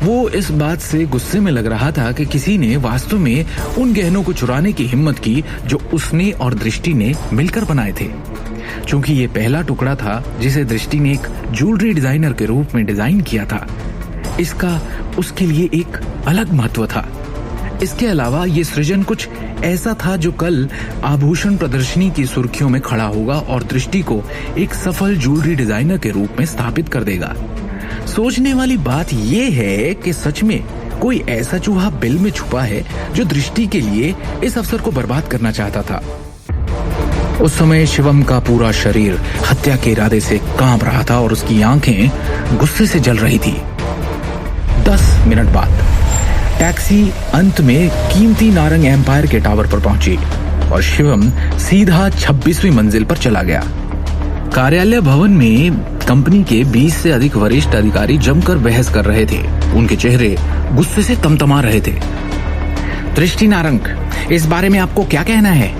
वो इस बात से गुस्से में लग रहा था कि किसी ने वास्तव में उन गहनों को चुराने की हिम्मत की जो उसने और दृष्टि ने मिलकर बनाए थे। क्योंकि ये पहला टुकड़ा था जिसे दृष्टि ने एक ज्वेलरी डिजाइनर के रूप में डिजाइन किया था, इसका उसके लिए एक अलग महत्व था। इसके अलावा ये सृजन कुछ ऐसा था जो कल आभूषण प्रदर्शनी की सुर्खियों में खड़ा होगा और दृष्टि को एक सफल ज्वेलरी डिजाइनर के रूप में स्थापित कर देगा। सोचने वाली बात यह है कि सच में कोई ऐसा चूहा बिल में छुपा है जो दृष्टि के लिए इस अवसर को बर्बाद करना चाहता था। उस समय शिवम का पूरा शरीर हत्या के इरादे से कांप रहा था और उसकी आंखें गुस्से से जल रही थी। 10 मिनट बाद टैक्सी अंत में कीमती नारंग एम्पायर के टावर पर पहुंची और शिवम सीधा 26वीं मंजिल पर चला गया। कार्यालय भवन में कंपनी के 20 से अधिक वरिष्ठ अधिकारी जमकर बहस कर रहे थे। उनके चेहरे गुस्से से तमतमा रहे थे। दृष्टि नारंग, इस बारे में आपको क्या कहना है?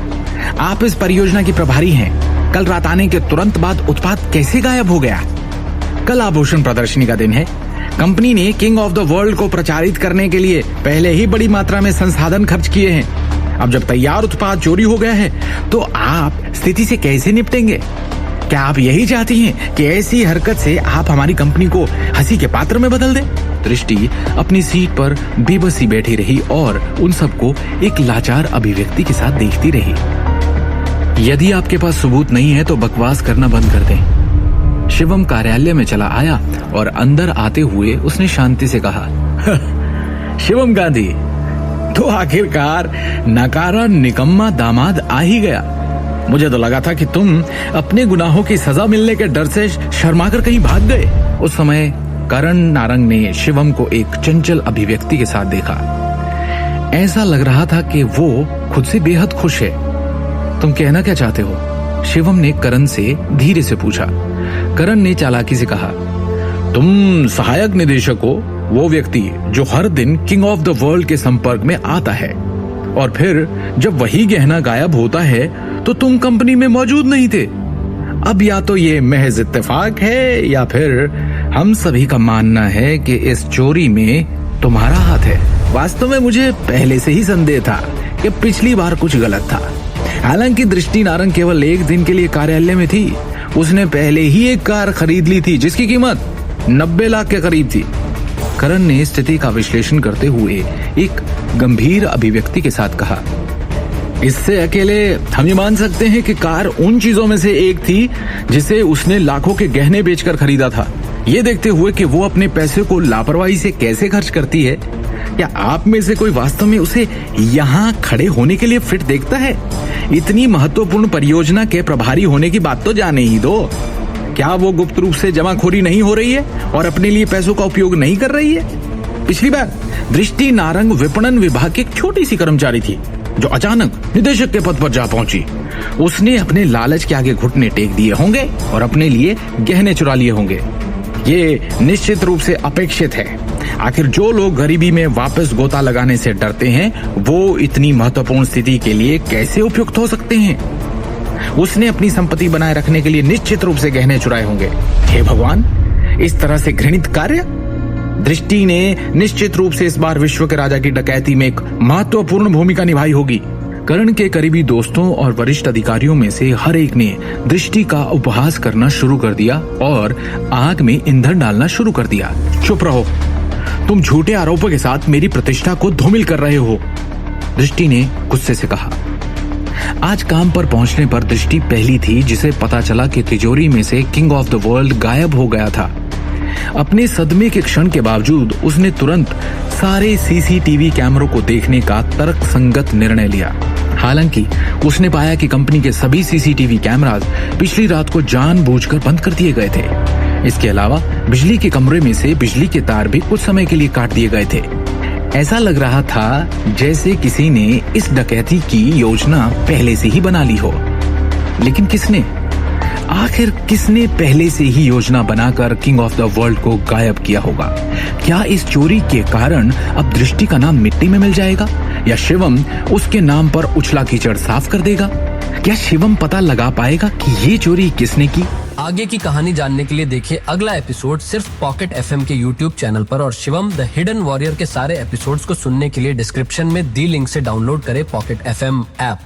आप इस परियोजना की प्रभारी हैं। कल रात आने के तुरंत बाद उत्पाद कैसे गायब हो गया? कल आभूषण प्रदर्शनी का दिन है। कंपनी ने किंग ऑफ द वर्ल्ड को प्रचारित करने के लिए पहले ही बड़ी मात्रा में संसाधन खर्च किए हैं। अब जब तैयार उत्पाद चोरी हो गया है तो आप स्थिति से कैसे निपटेंगे? क्या आप यही चाहती हैं कि ऐसी हरकत से आप हमारी कंपनी को हंसी के पात्र में बदल दें? दृष्टि अपनी सीट पर बेबसी बैठी रही और उन सबको एक लाचार अभिव्यक्ति के साथ देखती रही। यदि आपके पास सबूत नहीं है तो बकवास करना बंद कर दें। शिवम कार्यालय में चला आया और अंदर आते हुए उसने शांति से कहा, शिवम गांधी, तो आखिरकार नकारा निकम्मा दामाद आ ही गया। मुझे तो लगा था कि तुम अपने गुनाहों की सजा मिलने के डर से शर्माकर कहीं भाग गए। उस समय करण नारंग ने शिवम को एक चंचल अभिव्यक्ति के साथ देखा। ऐसा लग रहा था कि वो खुद से बेहद खुश है। तुम कहना क्या चाहते हो? शिवम ने करण से धीरे से पूछा। करण ने चालाकी से कहा, तुम सहायक निदेशक हो, वो व्यक्ति जो हर दिन किंग ऑफ द वर्ल्ड के संपर्क में आता है, और फिर जब वही गहना गायब होता है तो तुम कंपनी में मौजूद नहीं थे। अब या तो ये महज इत्तेफाक है या फिर हम सभी का मानना है कि इस चोरी में तुम्हारा हाथ है। वास्तव में मुझे पहले से ही संदेह था कि पिछली बार कुछ गलत था। हालांकि दृष्टि नारंग केवल एक दिन के लिए कार्यालय में थी। उसने पहले ही एक कार खरीद ली थी जिसकी कीमत 90 लाख के करीब थी। करण ने स्थिति का विश्लेषण करते हुए एक गंभीर अभिव्यक्ति के साथ कहा, इससे अकेले हम ये मान सकते हैं कि कार उन चीजों में से एक थी जिसे उसने लाखों के गहने बेचकर खरीदा था। ये देखते हुए कि वो अपने पैसे को लापरवाही से कैसे खर्च करती है, क्या आप में से कोई वास्तव में उसे यहाँ खड़े होने के लिए फिट देखता है? इतनी महत्वपूर्ण परियोजना के प्रभारी होने की बात तो जाने ही दो। क्या वो गुप्त रूप से जमाखोरी नहीं हो रही है और अपने लिए पैसों का उपयोग नहीं कर रही है? पिछली बार दृष्टि नारंग विपणन विभाग की एक छोटी सी कर्मचारी थी जो अचानक निदेशक के पद पर जा पहुंची। उसने अपने लालच के आगे घुटने टेक दिए होंगे और अपने लिए गहने चुरा लिए होंगे। ये निश्चित रूप से अपेक्षित है। आखिर जो लोग गरीबी में वापस गोता लगाने से डरते हैं वो इतनी महत्वपूर्ण स्थिति के लिए कैसे उपयुक्त हो सकते हैं? उसने अपनी संपत्ति बनाए रखने के लिए निश्चित रूप से गहने चुराए होंगे। हे भगवान, इस तरह से घृणित कार्य! दृष्टि ने निश्चित रूप से इस बार विश्व के राजा की डकैती में एक महत्वपूर्ण भूमिका निभाई होगी। करण के करीबी दोस्तों और वरिष्ठ अधिकारियों में से हर एक ने दृष्टि का उपहास करना शुरू कर दिया और आग में ईंधन डालना शुरू कर दिया। चुप रहो, तुम झूठे आरोपों के साथ मेरी प्रतिष्ठा को धूमिल कर रहे हो, दृष्टि ने गुस्से से कहा। आज काम पर पहुंचने पर दृष्टि पहली थी जिसे पता चला कि तिजोरी में से किंग ऑफ द वर्ल्ड गायब हो गया था। अपने सदमे के क्षण के बावजूद उसने तुरंत सारे सीसीटीवी कैमरों को देखने का तर्कसंगत निर्णय लिया। हालांकि उसने पाया कि कंपनी के सभी सीसीटीवी कैमरास पिछली रात को जानबूझकर बंद कर दिए गए थे। इसके अलावा बिजली के कमरे में से बिजली के तार भी कुछ समय के लिए काट दिए गए थे। ऐसा लग रहा था जैसे किसी ने इस डकैती की योजना पहले से ही बना ली हो। लेकिन किसने? आखिर किसने पहले से ही योजना बनाकर किंग ऑफ द वर्ल्ड को गायब किया होगा? क्या इस चोरी के कारण अब दृष्टि का नाम मिट्टी में मिल जाएगा या शिवम उसके नाम पर उछला कीचड़ साफ कर देगा? क्या शिवम पता लगा पाएगा कि ये चोरी किसने की? आगे की कहानी जानने के लिए देखिए अगला एपिसोड सिर्फ पॉकेट एफएम के YouTube चैनल पर और शिवम द हिडन वॉरियर के सारे एपिसोड्स को सुनने के लिए डिस्क्रिप्शन में दी लिंक से डाउनलोड करें पॉकेट एफएम ऐप।